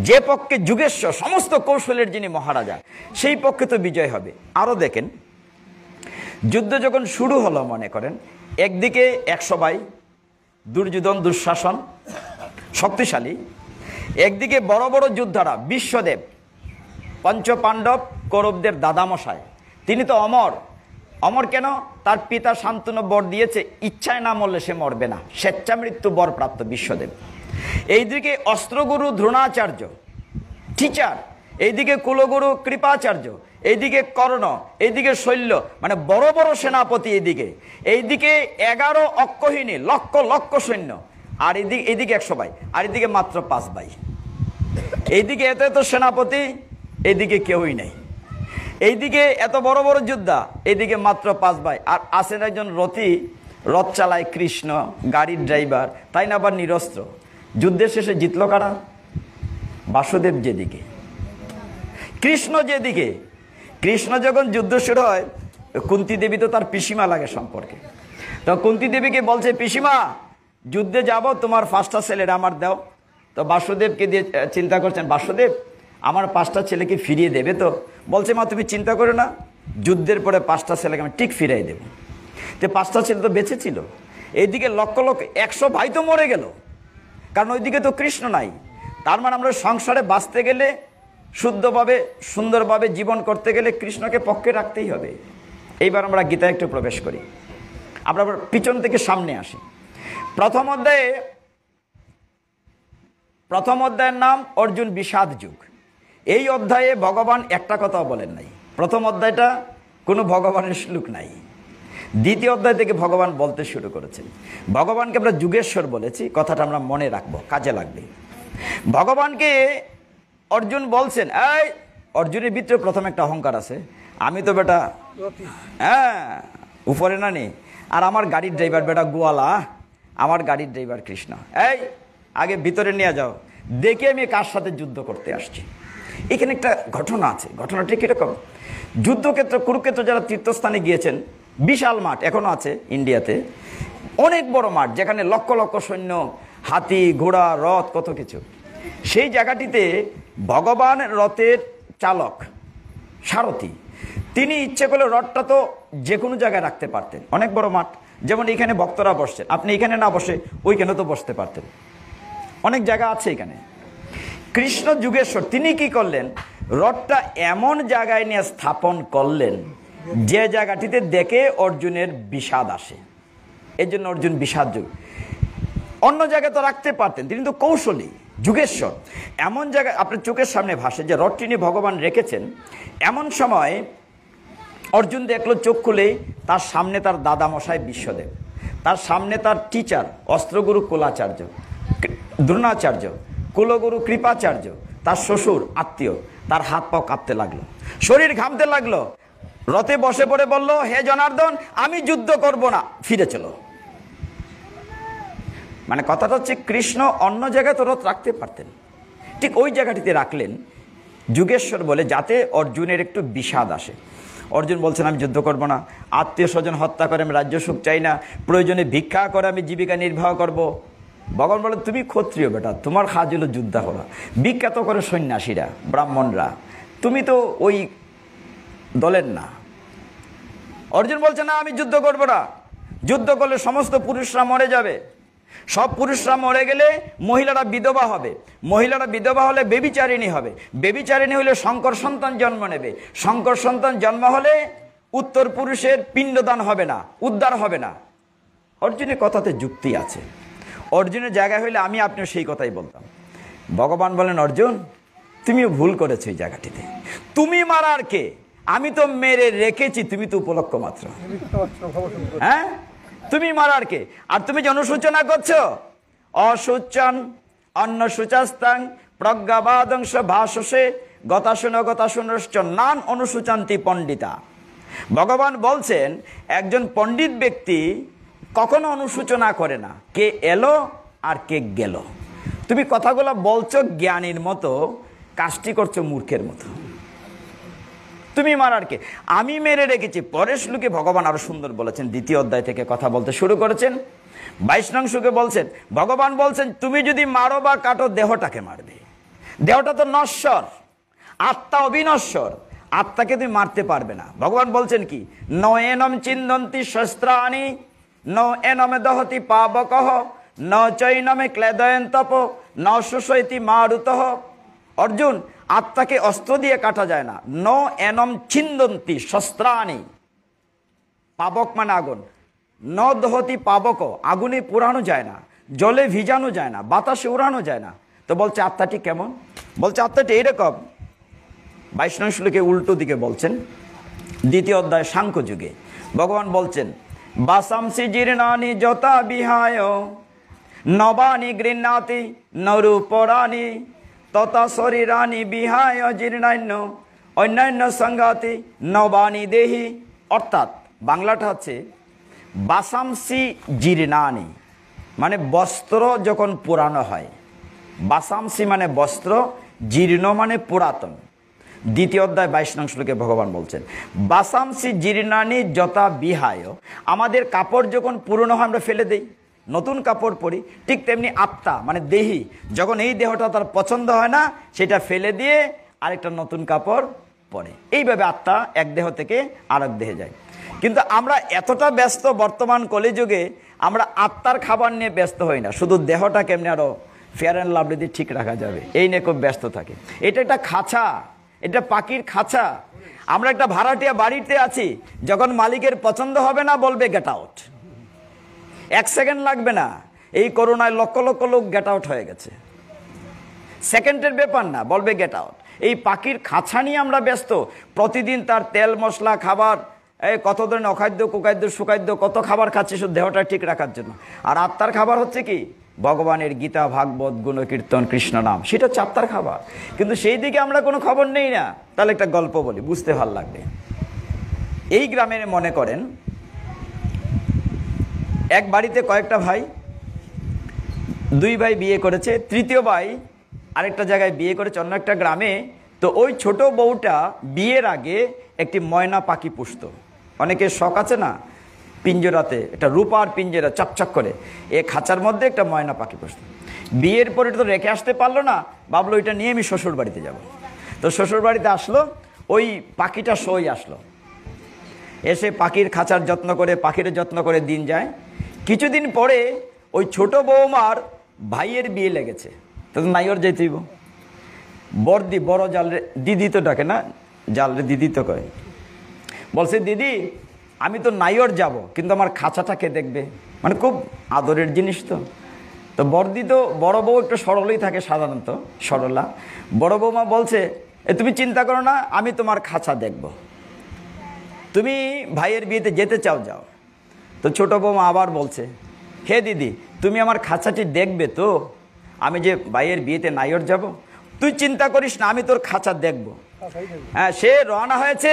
যে পক্ষে যুগেশ্বর সমস্ত কৌশলের যিনি মহারাজা, সেই পক্ষে তো বিজয় হবে। আরও দেখেন, যুদ্ধ যখন শুরু হলো, মনে করেন একদিকে 100 ভাই, দুর্যোধন দুঃশাসন শক্তিশালী, একদিকে বড় বড় যোদ্ধারা, বিশ্বদেব, পঞ্চপাণ্ডব কৌরবদের দাদামশাই, তিনি তো অমর। অমর কেন? তার পিতা শান্তনু বর দিয়েছে, ইচ্ছায় না মরলে সে মরবে না, স্বেচ্ছামৃত্যু বর প্রাপ্ত বিশ্বদেব। এইদিকে অস্ত্রগুরু দ্রোণাচার্য টিচার, এইদিকে কুলগুরু কৃপাচার্য, এইদিকে কর্ণ, এইদিকে শৈল্য, মানে বড় বড় সেনাপতি এইদিকে, এইদিকে 11 অক্ষহীনী লক্ষ লক্ষ সৈন্য, আর এইদিকে 100 ভাই, আর এইদিকে মাত্র 5 ভাই। এইদিকে এত এত সেনাপতি, এইদিকে কেউই নেই। এইদিকে এত বড় বড় যোদ্ধা, এইদিকে মাত্র 5 ভাই। আর আছেন একজন রথী, রথ চালায় কৃষ্ণ, গাড়ির ড্রাইভার, তাই না আবার নিরস্ত্র। যুদ্ধের শেষে জিতল কারা? বাসুদেব যেদিকে, কৃষ্ণ যেদিকে। কৃষ্ণ যখন যুদ্ধ শুরু হয়, কুন্তী দেবী তো তার পিসিমা লাগে সম্পর্কে, তো কুন্তী দেবীকে বলছে, পিসিমা যুদ্ধে যাব, তোমার 5টা ছেলের আমার দাও। তো বাসুদেবকে দিয়ে চিন্তা করছেন, বাসুদেব আমার 5টা ছেলেকে ফিরিয়ে দেবে তো? বলছে, মা তুমি চিন্তা করো না, যুদ্ধের পরে 5টা ছেলেকে আমি ঠিক ফিরিয়ে দেবো। তো 5টা ছেলে তো বেঁচে ছিল। এইদিকে লক্ষ লক্ষ 100 ভাই তো মরে গেল, কারণ ওইদিকে তো কৃষ্ণ নাই। তার মানে আমরা সংসারে বাঁচতে গেলে, শুদ্ধভাবে সুন্দরভাবে জীবন করতে গেলে কৃষ্ণকে পক্ষে রাখতেই হবে। এইবার আমরা গীতায় একটু প্রবেশ করি, আমরা পিছন থেকে সামনে আসি। প্রথম অধ্যায়ের নাম অর্জুন বিষাদ যুগ। এই অধ্যায়ে ভগবান একটা কথাও বলেন নাই। প্রথম অধ্যায়টা কোনো ভগবানের শ্লোক নাই। দ্বিতীয় অধ্যায় থেকে ভগবান বলতে শুরু করেছেন। ভগবানকে আমরা যুগেশ্বর বলেছি, কথাটা আমরা মনে রাখবো, কাজে লাগবে। ভগবানকে অর্জুন বলছেন, এই অর্জুনের ভিতরে প্রথম একটা অহংকার আছে, আমি তো বেটা হ্যাঁ উপরে না নি, আর আমার গাড়ির ড্রাইভার বেটা গোয়ালা, আমার গাড়ির ড্রাইভার কৃষ্ণ। এই আগে ভিতরে নিয়ে যাও, দেখে আমি কার সাথে যুদ্ধ করতে আসছি। এখানে একটা ঘটনা আছে, ঘটনাটি কীরকম? যুদ্ধক্ষেত্র কুরুক্ষেত্র যারা তীর্থস্থানে গিয়েছেন, বিশাল মাঠ এখনও আছে ইন্ডিয়াতে, অনেক বড় মাঠ, যেখানে লক্ষ লক্ষ সৈন্য, হাতি ঘোড়া রথ কত কিছু। সেই জায়গাটিতে ভগবান রথের চালক সারথি, তিনি ইচ্ছে করলে রথটা তো যে কোনো জায়গায় রাখতে পারতেন। অনেক বড় মাঠ, যেমন এখানে ভক্তরা বসছেন, আপনি এখানে না বসে ওইখানে তো বসতে পারতেন, অনেক জায়গা আছে এখানে। কৃষ্ণ যুগেশ্বর তিনি কি করলেন? রথটা এমন জায়গায় নিয়ে স্থাপন করলেন যে জায়গাটিতে দেখে অর্জুনের বিষাদ আসে। এই জন্য অর্জুন বিষাদ যুগ। অন্য জায়গায় তো রাখতে পারতেন, তিনি তো কৌশলী যুগেশ্বর। এমন জায়গায় আপনার চোখের সামনে ভাসে যে রথটি নিয়ে ভগবান রেখেছেন। এমন সময় অর্জুন দেখলো, চোখ খুলেই তার সামনে তার দাদামশাই বিশ্বদেব, তার সামনে তার টিচার অস্ত্রগুরু কুলাচার্য দ্রোণাচার্য, কুলগুরু কৃপাচার্য, তার শ্বশুর আত্মীয়, তার হাত পাও কাঁপতে লাগলো, শরীর ঘামতে লাগলো। রথে বসে পড়ে বলল, হে জনার্দন আমি যুদ্ধ করব না, ফিরে চলো। মানে কথাটা হচ্ছে, কৃষ্ণ অন্য জায়গায় তো রথ রাখতে পারতেন, ঠিক ওই জায়গাটিতে রাখলেন যুগেশ্বর বলে, যাতে অর্জুনের একটু বিষাদ আসে। অর্জুন বলছেন, আমি যুদ্ধ করব না, আত্মীয় স্বজন হত্যা করে আমি রাজ্য সুখ চাই না, প্রয়োজনে ভিক্ষা করে আমি জীবিকা নির্বাহ করব। ভগবান বলেন, তুমি ক্ষত্রিয় বেটা, তোমার কাজ হলো যুদ্ধ করা, বিখ্যাত করে সন্ন্যাসীরা ব্রাহ্মণরা, তুমি তো ওই দলের না। অর্জুন বলছে, না আমি যুদ্ধ করব না, যুদ্ধ করলে সমস্ত পুরুষরা মরে যাবে, সব পুরুষরা মরে গেলে মহিলারা বিধবা হবে, মহিলারা বিধবা হলে বেবিচারিণী হবে, বেবিচারিণী হলে শঙ্কর সন্তান জন্ম নেবে, শঙ্কর সন্তান জন্ম হলে উত্তর পুরুষের পিণ্ডদান হবে না, উদ্ধার হবে না। অর্জুনের কথাতে যুক্তি আছে, অর্জুনের জায়গায় হইলে আমি আপনিও সেই কথাই বলতাম। ভগবান বলেন, অর্জুন তুমিও ভুল করেছো এই জায়গাটিতে, তুমি মারার কে? আমি তো মেরে রেখেছি, তুমি তো উপলক্ষ মাত্র। হ্যাঁ, তুমি মারার কে? আর তুমি যে অনুসূচনা করছো, অসূচন অন্য সূচাস্তাং প্রজ্ঞাবাদংশ ভাষসে গতাশুনশ্চ নান অনুসূচান্তি পণ্ডিতা। ভগবান বলছেন, একজন পণ্ডিত ব্যক্তি কখনো অনুসূচনা করে না, কে এলো আর কে গেল। তুমি কথাগুলো বলছো জ্ঞানীর মতো, কাজটি করছো মূর্খের মতো। তুমি মারার কে? আমি মেরে রেখেছি। পরের শ্লোকে ভগবান আরো সুন্দর বলেছেন, দ্বিতীয় অধ্যায় থেকে কথা বলতে শুরু করেছেন। 22 নং শ্লোকে বলছেন, ভগবান বলছেন, তুমি যদি মারো বা কাটো দেহটাকে মারবে, দেহটা তো নশ্বর, আত্মা অবিনশ্বর, আত্মাকে তুমি মারতে পারবে না। ভগবান বলছেন কি, ন এনম চিন্দন্তি শস্ত্রাণি ন এনমে দহতি পাবকহ ন চৈনমে ক্লেদয়ন্তপ ন সুশৈতি মারুতহ। অর্জুন, আত্মাকে অস্ত্র দিয়ে কাটা যায় না। ন এনম ছিন্দন্তি শস্ত্রাণি, পাবক মানে আগুন, ন দহতি পাবক, আগুনে পোড়ানো যায় না, জলে ভিজানো যায় না, বাতাসে উড়ানো যায় না। তো বলছে আত্মাটি কেমন? বলছে আত্মাটি এইরকম। 22 নং শ্লোকে উল্টো দিকে বলছেন, 2য় অধ্যায় সাংখ্য যুগে ভগবান বলছেন, বাসাংসি জীর্ণানি যথা বিহায় নবানি গৃহ্ণাতি নরূপরানি তথা শরীরানি বিহায় জীর্ণান্য অন্যান্য সংঘাতি নবানি দেহি। অর্থাৎ বাংলাটা হচ্ছে বাসাংসি জীর্ণানি মানে বস্ত্র যখন পুরানো হয়, বাসাংসি মানে বস্ত্র, জীর্ণ মানে পুরাতন। 2য় অধ্যায় 22 নং শ্লোকে ভগবান বলছেন, বাসাংসি জীর্ণানি যথা বিহায়, আমাদের কাপড় যখন পুরনো হয় আমরা ফেলে দেই, নতুন কাপড় পরি, ঠিক তেমনি আত্মা মানে দেহি যখন এই দেহটা তার পছন্দ হয় না, সেটা ফেলে দিয়ে আরেকটা নতুন কাপড় পরে। এইভাবে আত্মা এক দেহ থেকে আরেক দেহে যায়। কিন্তু আমরা এতটা ব্যস্ত বর্তমান কলিযুগে, আমরা আত্মার খাবার নিয়ে ব্যস্ত হই না, শুধু দেহটা কেমনি আরো ফেয়ার অ্যান্ড লাভলি দিয়ে ঠিক রাখা যাবে এই নিয়ে খুব ব্যস্ত থাকে। এটা একটা খাঁচা, এটা পাখির খাঁচা। আমরা একটা ভাড়াটিয়া বাড়িতে আছি, যখন মালিকের পছন্দ হবে না বলবে গেট আউট, 1 সেকেন্ড লাগবে না। এই করোনায় লক্ষ লক্ষ লোক গেট আউট হয়ে গেছে, সেকেন্ডের ব্যাপার না, বলবে গেট আউট। এই পাখির খাঁচা নিয়ে আমরা ব্যস্ত, প্রতিদিন তার তেল মশলা খাবার, এই কত ধরনের অখাদ্য কুখাদ্য সুখাদ্য কত খাবার খাচ্ছে শুধু দেহটা ঠিক রাখার জন্য। আর আত্মার খাবার হচ্ছে কি, ভগবানের গীতা ভাগবত গুণকীর্তন কৃষ্ণ নাম, সেটা হচ্ছে আত্মার খাবার। কিন্তু সেই দিকে আমরা কোনো খবর নেই না। তাহলে একটা গল্প বলি, বুঝতে ভালো লাগবে। এই গ্রামের মনে করেন এক বাড়িতে কয়েকটা ভাই, 2 ভাই বিয়ে করেছে, 3য় ভাই আরেকটা জায়গায় বিয়ে করেছে অন্য একটা গ্রামে। তো ওই ছোট বউটা বিয়ের আগে একটি ময়না পাখি পুষত। অনেকের শখ আছে না, পিঞ্জরাতে একটা রূপার পিঞ্জরা চকচক করে, এ খাঁচার মধ্যে একটা ময়না পাখি পুষত। বিয়ের পরে তো রেখে আসতে পারলো না, ভাবলো এটা নিয়ে আমি শ্বশুর বাড়িতে যাব। তো শ্বশুর বাড়িতে আসলো, ওই পাখিটা সই আসলো, এসে পাখির খাঁচার যত্ন করে, পাখির যত্ন করে দিন যায়। কিছুদিন পরে ওই ছোট বৌমার ভাইয়ের বিয়ে লেগেছে। তো নাইর যেতেইব, বড়দি বড় জাল রে, দিদি তো ডাকে না, জাল রে দিদি তো কয়। বলছে দিদি আমি তো নাইর যাব, কিন্তু আমার খাঁচাটাকে দেখবে, মানে খুব আদরের জিনিস তো। তো বড়দি তো, বড় বউ একটু সরলই থাকে সাধারণত, সরলা। বড় বৌমা বলছে, তুমি চিন্তা করো না, আমি তোমার খাঁচা দেখব, তুমি ভাইয়ের বিয়েতে যেতে চাও যাও। তো ছোট বৌমা আবার বলছে, হে দিদি তুমি আমার খাঁচাটি দেখবে তো, আমি যে ভাইয়ের বিয়েতে নাইর যাব, তুই চিন্তা করিস না, আমি তোর খাঁচা দেখব। হ্যাঁ, সে রওনা হয়েছে,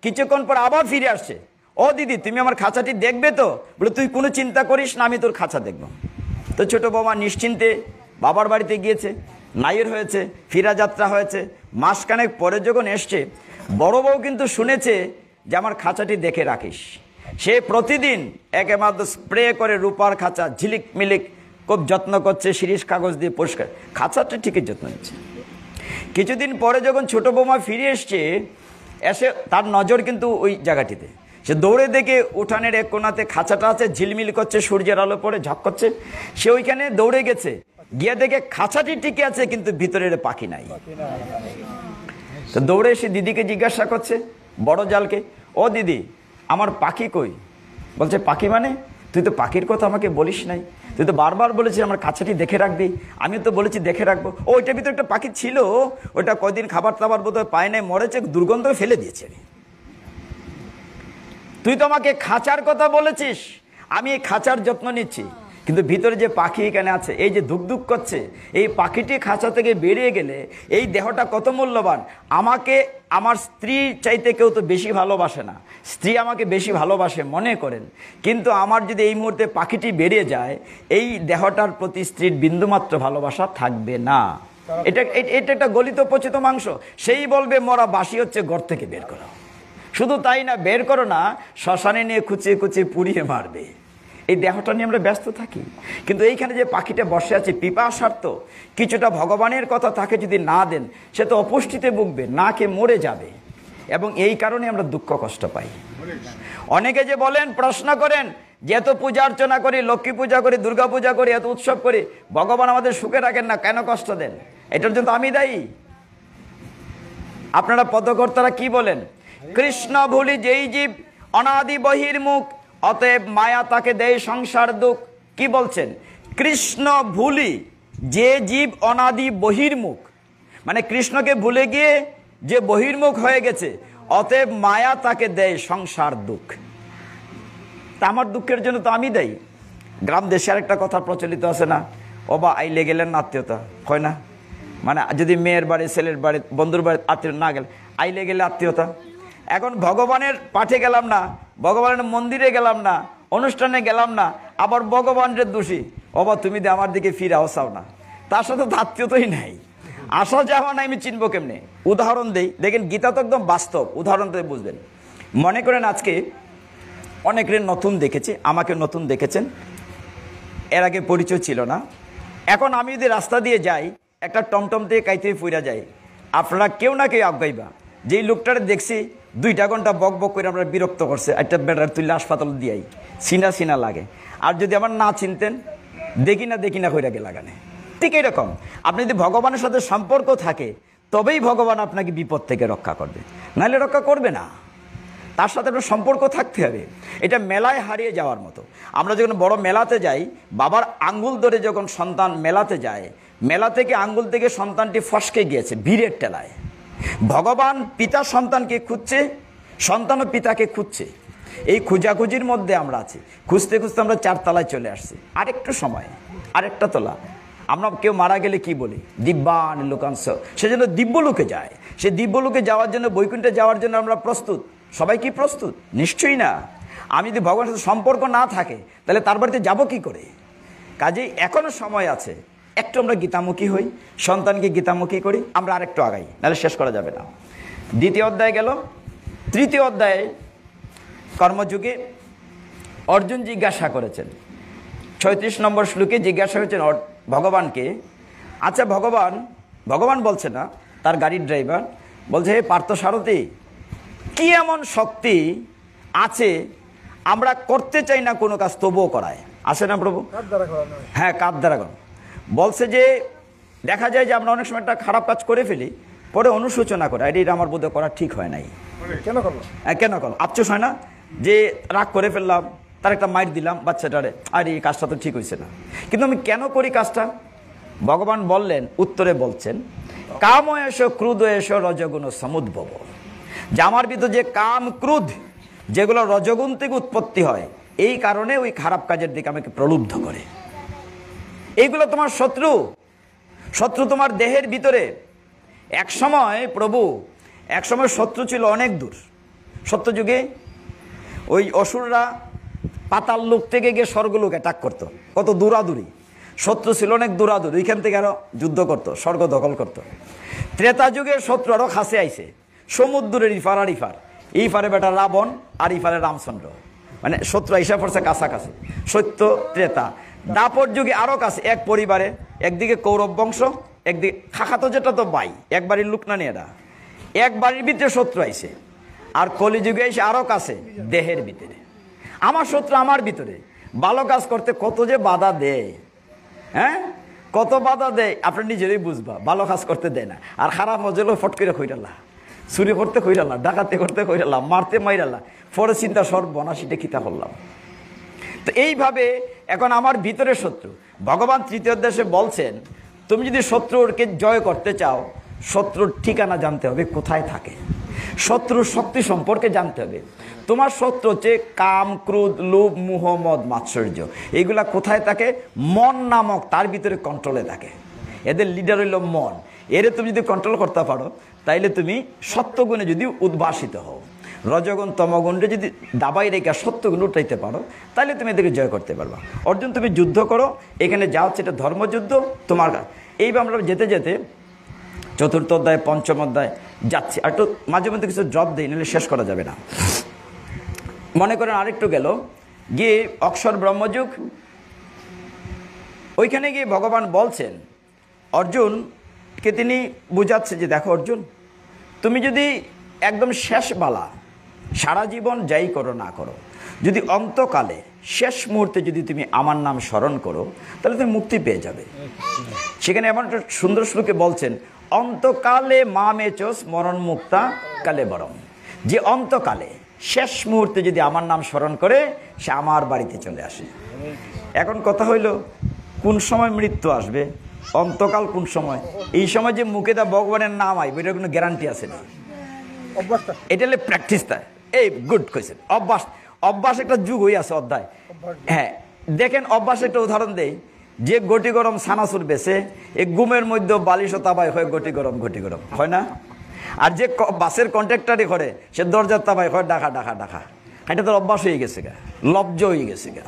কিছুক্ষণ পর আবার ফিরে আসছে, ও দিদি তুমি আমার খাঁচাটি দেখবে তো? বলে তুই কোনো চিন্তা করিস না, আমি তোর খাঁচা দেখব। তো ছোট বৌমা নিশ্চিন্তে বাবার বাড়িতে গিয়েছে, নাইর হয়েছে, ফিরা যাত্রা হয়েছে। মাসখানেক পরে যখন এসছে, বড় বউ কিন্তু শুনেছে যে আমার খাঁচাটি দেখে রাখিস। সে প্রতিদিন একেমাত্র স্প্রে করে রূপার খাঁচা ঝিলিক মিলিক খুব যত্ন করছে, শিরিষ কাগজ দিয়ে পরিষ্কার, খাঁচাটা ঠিকই যত্ন নিচ্ছে। কিছুদিন পরে যখন ছোট বৌমা ফিরে এসছে, এসে তার নজর কিন্তু ওই জায়গাটিতে। সে দৌড়ে দেখে উঠানের এক কোণাতে খাঁচাটা আছে, ঝিলমিল করছে, সূর্যের আলো পড়ে ঝক করছে। সে ওইখানে দৌড়ে গেছে, গিয়ে দেখে খাঁচাটি টিকে আছে, কিন্তু ভিতরের পাখি নাই। তো দৌড়ে এসে দিদিকে জিজ্ঞাসা করছে, বড় জালকে, ও দিদি আমার পাখি কই? বলছে পাখি মানে? তুই তো পাখির কথা আমাকে বলিস নাই, তুই তো বারবার বলেছিস আমার খাঁচাটি দেখে রাখবি, আমি তো বলেছি দেখে রাখবো। ও ওইটার ভিতরে একটা পাখি ছিল, ওইটা কয়দিন খাবার টাবার বোধহয় পায় নাই, মরেছে, দুর্গন্ধ ফেলে দিয়েছে। তুই তো আমাকে খাঁচার কথা বলেছিস, আমি এই খাঁচার যত্ন নিচ্ছি, কিন্তু ভিতরে যে পাখি এখানে আছে, এই যে ধুকধুক করছে, এই পাখিটি খাঁচা থেকে বেরিয়ে গেলে এই দেহটা কত মূল্যবান। আমাকে আমার স্ত্রী চাইতে কেউ তো বেশি ভালোবাসে না, স্ত্রী আমাকে বেশি ভালোবাসে মনে করেন, কিন্তু আমার যদি এই মুহূর্তে পাখিটি বেরিয়ে যায়, এই দেহটার প্রতি স্ত্রীর বিন্দুমাত্র ভালোবাসা থাকবে না। এটা একটা গলিত পচিত মাংস, সেই বলবে মরা বাসি হচ্ছে ঘর থেকে বের করো। শুধু তাই না, বের করো না, শ্মশানে নিয়ে খুঁচিয়ে খুঁচিয়ে পুড়িয়ে মারবে। এই দেহটা নিয়ে আমরা ব্যস্ত থাকি। কিন্তু এইখানে যে পাখিটা বসে আছে পিপাসার্থ, কিছুটা ভগবানের কথা তাকে যদি না দেন, সে তো অপুষ্টিতে ভুগবে, না খেয়ে মরে যাবে। এবং এই কারণে আমরা দুঃখ কষ্ট পাই। অনেকে যে বলেন, প্রশ্ন করেন যে এত পূজা অর্চনা করি, লক্ষ্মী পূজা করি, দুর্গা পূজা করি, এত উৎসব করি, ভগবান আমাদের সুখে রাখেন না, কেন কষ্ট দেন? এটার জন্য আমি দায়ী? আপনারা পদকর্তারা কি বলেন? কৃষ্ণ ভুলি যেই জীব অনাদি বহির্মুখ, অতএব মায়া তাকে দেয় সংসার দুঃখ। কি বলছেন? কৃষ্ণ ভুলি যে জীব অনাদি বহির্মুখ, মানে কৃষ্ণকে ভুলে গিয়ে যে বহির্মুখ হয়ে গেছে, অতএব মায়া তাকে দেয় সংসার দুঃখ। তা আমার দুঃখের জন্য তো আমি দেই। গ্রাম দেশে আরেকটা কথা প্রচলিত আছে না, ও বা আইলে গেলেন না আত্মীয়তা, হয় না? মানে যদি মেয়ের বাড়ি, ছেলের বাড়ি, বন্ধুর বাড়ি আত্মীয় না গেলে আইলে গেলে আত্মীয়তা। এখন ভগবানের পাঠে গেলাম না, ভগবানের মন্দিরে গেলাম না, অনুষ্ঠানে গেলাম না, আবার ভগবানের দোষী, ওবা তুমি দিয়ে আমার দিকে ফিরে আসাও না। তার সাথে তো আত্মীয়তাই নাই, আসা যাওয়া নাই, আমি চিনবো কেমনে? উদাহরণ দেই, দেখেন গীতা তো একদম বাস্তব, উদাহরণটা বুঝবেন। মনে করেন আজকে অনেকের নতুন দেখেছি, আমাকে নতুন দেখেছেন, এর আগে পরিচয় ছিল না। এখন আমি যদি রাস্তা দিয়ে যাই, একটা টমটম থেকে কাইতে ফুইরা যাই, আপনারা কেউ না কেউ আগাইবা যেই লোকটারে দেখছি 2 ঘন্টা বক বক করে আমরা বিরক্ত করছে, একটা বেটার তুললে হাসপাতাল দিয়াই চিনা চিনা লাগে। আর যদি আমার না চিনতেন, দেখি না কইরা গে লাগানে। ঠিক এরকম আপনি যদি ভগবানের সাথে সম্পর্ক থাকে, তবেই ভগবান আপনাকে বিপদ থেকে রক্ষা করবে, নাহলে রক্ষা করবে না। তার সাথে একটা সম্পর্ক থাকতে হবে। এটা মেলায় হারিয়ে যাওয়ার মতো। আমরা যখন বড় মেলাতে যাই, বাবার আঙ্গুল ধরে যখন সন্তান মেলাতে যায়, মেলা থেকে আঙ্গুল থেকে সন্তানটি ফসকে গিয়েছে ভিড়ের টেলায়। ভগবান পিতা সন্তানকে খুঁজছে, সন্তানও পিতাকে খুঁজছে। এই খোঁজাখুঁজির মধ্যে আমরা আছি। খুঁজতে খুঁজতে আমরা 4 তলায় চলে আসছি। আরেকটু সময়, আরেকটা তলা। আমরা কেউ মারা গেলে কি বলি? দিব্যান লোকাংশ। সেজন্য দিব্যলোকে যায়। সে দিব্যলোকে যাওয়ার জন্য, বৈকুণ্ঠে যাওয়ার জন্য আমরা প্রস্তুত। সবাই কি প্রস্তুত? নিশ্চয়ই না। আমি যদি ভগবানের সাথে সম্পর্ক না থাকে, তাহলে তার বাড়িতে যাবো কি করে? কাজেই এখনো সময় আছে, একটু আমরা গীতামুখী হই, সন্তানকে গীতামুখী করি, আমরা আরেকটু আগাই, নাহলে শেষ করা যাবে না। 2য় অধ্যায় গেল। 3য় অধ্যায়ে কর্মযুগে অর্জুন জিজ্ঞাসা করেছেন, 36 নম্বর শ্লোকে জিজ্ঞাসা করেছেন ভগবানকে, আচ্ছা ভগবান বলছে না, তার গাড়ির ড্রাইভার বলছে, হে পার্থসারথী, কি এমন শক্তি আছে আমরা করতে চাই না কোনো কাজ, তবুও করায়? আছে না প্রভু? হ্যাঁ, কার দ্বারা করা। বলছে যে দেখা যায় যে আমরা অনেক সময় একটা খারাপ কাজ করে ফেলি, পরে অনুশোচনা করে, এটা আমার বোধহয় করা ঠিক হয় নাই। কেন করলো? আফসোস হয় না যে রাগ করে ফেললাম, তার একটা মাইর দিলাম বাচ্চাটারে, আর এই কাজটা তো ঠিক হয়েছে না, কিন্তু আমি কেন করি কাজটা? ভগবান বললেন, উত্তরে বলছেন, কাম এসো ক্রোধ এসো রজগুণ সমুদ্ভব। যে আমার ভিতর যে কাম ক্রোধ, যেগুলো রজগুণ থেকে উৎপত্তি হয়, এই কারণে ওই খারাপ কাজের দিকে আমাকে প্রলুব্ধ করে। এইগুলো তোমার শত্রু তোমার দেহের ভিতরে। এক সময় শত্রু ছিল অনেক দূর। সত্যযুগে ওই অসুররা পাতাল লোক থেকে গিয়ে স্বর্গলোক অ্যাটাক করতো, কত দূরাদূরি। শত্রু ছিল অনেক দূরাদূর, ওইখান থেকে আরো যুদ্ধ করতো, স্বর্গ দখল করতো। ত্রেতা যুগের শত্রু আরো কাছে আইছে, সমুদ্রের ইফার আর ইফার, এই পারে বেটা রাবণ আর এই পারে রামচন্দ্র, মানে শত্রু আইসা পড়ছে কাছাকাছি। সত্য ত্রেতা। দাপর যুগে আরো কাছে, এক পরিবারে, একদিকে কৌরব বংশ, একদিকে খাখাতো, যেটা তো ভাই, এক বাড়ির লোক না নিয়ে, এক বাড়ির ভিতরে শত্রু আইছে। আর কলিযুগে এসে আরো কাছে, দেহের ভিতরে। আমার শত্রু আমার ভিতরে। ভালো কাজ করতে কত যে বাধা দেয়, হ্যাঁ, কত বাধা দেয়, আপনি নিজেরই বুঝবা। ভালো কাজ করতে দেয় না, আর খারাপ হজলেও ফট করে কইরালা, চুরি করতে কইরালা, ডাকাতি করতে কইরালা, মারতে মাইরালা, পরে চিন্তা সর্বনাশীটা কিতা করলাম। তো এইভাবে এখন আমার ভিতরে শত্রু। ভগবান 3য় অধ্যায়ে বলছেন, তুমি যদি শত্রুকে জয় করতে চাও, শত্রুর ঠিকানা জানতে হবে, কোথায় থাকে। শত্রুর শক্তি সম্পর্কে জানতে হবে। তোমার শত্রু হচ্ছে কাম, ক্রোধ, লোভ, মোহ, মদ, মাৎসর্য। এইগুলা কোথায় থাকে? মন নামক তার ভিতরে কন্ট্রোলে থাকে। এদের লিডার হইল মন। এরে তুমি যদি কন্ট্রোল করতে পারো, তাইলে তুমি সত্যগুণে যদি উদ্ভাসিত হও, রজগুণ তমগুণে যদি দাবাই রেখে সত্যগুণ উঠাইতে পারো, তাহলে তুমি এদেরকে জয় করতে পারবা। অর্জুন, তুমি যুদ্ধ করো, এখানে যা হচ্ছে এটা ধর্মযুদ্ধ তোমার। এইভাবে আমরা যেতে যেতে 4র্থ অধ্যায়, 5ম অধ্যায় যাচ্ছি। আর একটু মাঝে মধ্যে কিছু জব দিই, নাহলে শেষ করা যাবে না। মনে করেন আরেকটু গেল গিয়ে অক্ষর ব্রহ্মযুগ, ওইখানে গিয়ে ভগবান বলছেন অর্জুনকে, তিনি বুঝাচ্ছে যে দেখো অর্জুন, তুমি যদি একদম শেষ বালা সারা জীবন যাই করো না করো, যদি অন্তকালে শেষ মুহূর্তে যদি তুমি আমার নাম স্মরণ করো, তাহলে তুমি মুক্তি পেয়ে যাবে। সেখানে এমন একটা সুন্দর শ্লোকে বলছেন, অন্তকালে মামেচ স্মরণ মুক্তা কালে বরম, যে অন্তকালে শেষ মুহূর্তে যদি আমার নাম স্মরণ করে সে আমার বাড়িতে চলে আসে। এখন কথা হইল, কোন সময় মৃত্যু আসবে, অন্তকাল কোন সময়, এই সময় যে মুখে দা ভগবানের নাম আইবে এটার কোনো গ্যারান্টি আছে না। এটা হলে প্র্যাকটিসটা, এই গুড কোয়েশ্চেন। অভ্যাস, অভ্যাস একটা যুগ হয়ে আছে অধ্যায়। হ্যাঁ দেখেন, অভ্যাস একটা উদাহরণ দেই, যে গটি গরম সানাসুর বেছে, এই গুমের মধ্যে বালিশ তাবাই হয় গটি গরম হয় না? আর যে বাসের কন্ট্রাক্টারই করে সে দরজার তাবাই হয় ডাকা ডাকা ডাকা। এটা তোর অভ্যাস হয়ে গেছে গা, লব্জ হয়ে গেছে গা।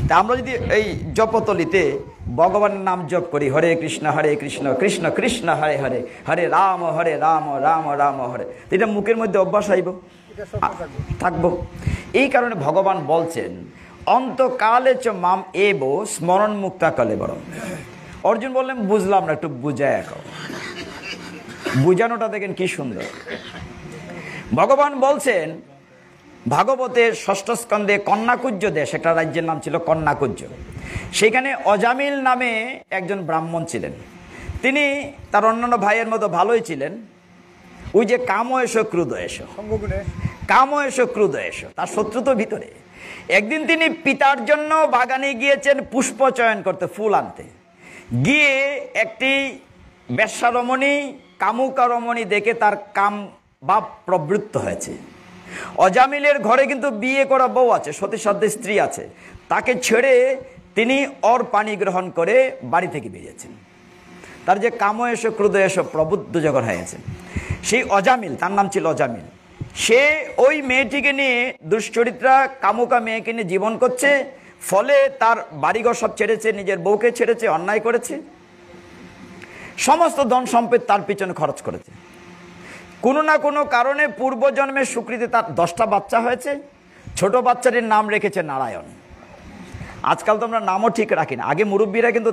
তা আমরা যদি এই জপতলিতে ভগবানের নাম জপ করি, হরে কৃষ্ণ কৃষ্ণ কৃষ্ণ হরে হরে, হরে রাম রাম রাম হরে, এটা মুখের মধ্যে অভ্যাস আইব, থাকবো। এই কারণে ভগবান বলছেন অন্তকালে চ মাম এব স্মরণ মুক্তা কালে বরম। অর্জুন বললেন বুঝলাম না, একটু বুঝায় এখন। বুঝানোটা দেখেন কি সুন্দর। ভগবান বলছেন ভাগবতের ষষ্ঠ স্কন্ধে কন্যাকুজ্জ দেশ, একটা রাজ্যের নাম ছিল কন্যাকুজ্জ। সেখানে অজামিল নামে একজন ব্রাহ্মণ ছিলেন। তিনি তার অন্যান্য ভাইয়ের মতো ভালোই ছিলেন। ওই যে কাম এসো ক্রুদ এসো, কাম এসো ক্রুদ এসো, তার শত্রু তো ভিতরে। একদিন তিনি পিতার জন্য বাগানে গিয়েছেন পুষ্প চয়ন করতে, ফুল আনতে গিয়ে একটি বেশ্যারমণী, কামুকা রমণী দেখে তার কাম বা প্রবৃত্ত হয়েছে। অজামিলের ঘরে কিন্তু বিয়ে করা বউ আছে, সতীসাধ্য স্ত্রী আছে, তাকে ছেড়ে তিনি ওর পানি গ্রহণ করে বাড়ি থেকে বেরিয়েছেন। তার যে কাম এসো ক্রোধ এসো প্রবুদ্ধ যখন হয়েছে, সেই অজামিল, তার নাম ছিল অজামিল, সে ওই মেয়েটিকে নিয়ে, দুশ্চরিত্রা কামুকা মেয়েকে নিয়ে জীবন করছে। ফলে তার বাড়িঘর সব ছেড়েছে, নিজের বউকে ছেড়েছে, অন্যায় করেছে, সমস্ত ধন সম্পদ তার পিছনে খরচ করেছে। কোনো না কোনো কারণে পূর্বজন্মের স্বীকৃতি তার 10টা বাচ্চা হয়েছে। ছোট বাচ্চাটির নাম রেখেছে নারায়ণ। আজকাল তো আমরা নামও ঠিক রাখি না, আগে মুরব্বীরা কিন্তু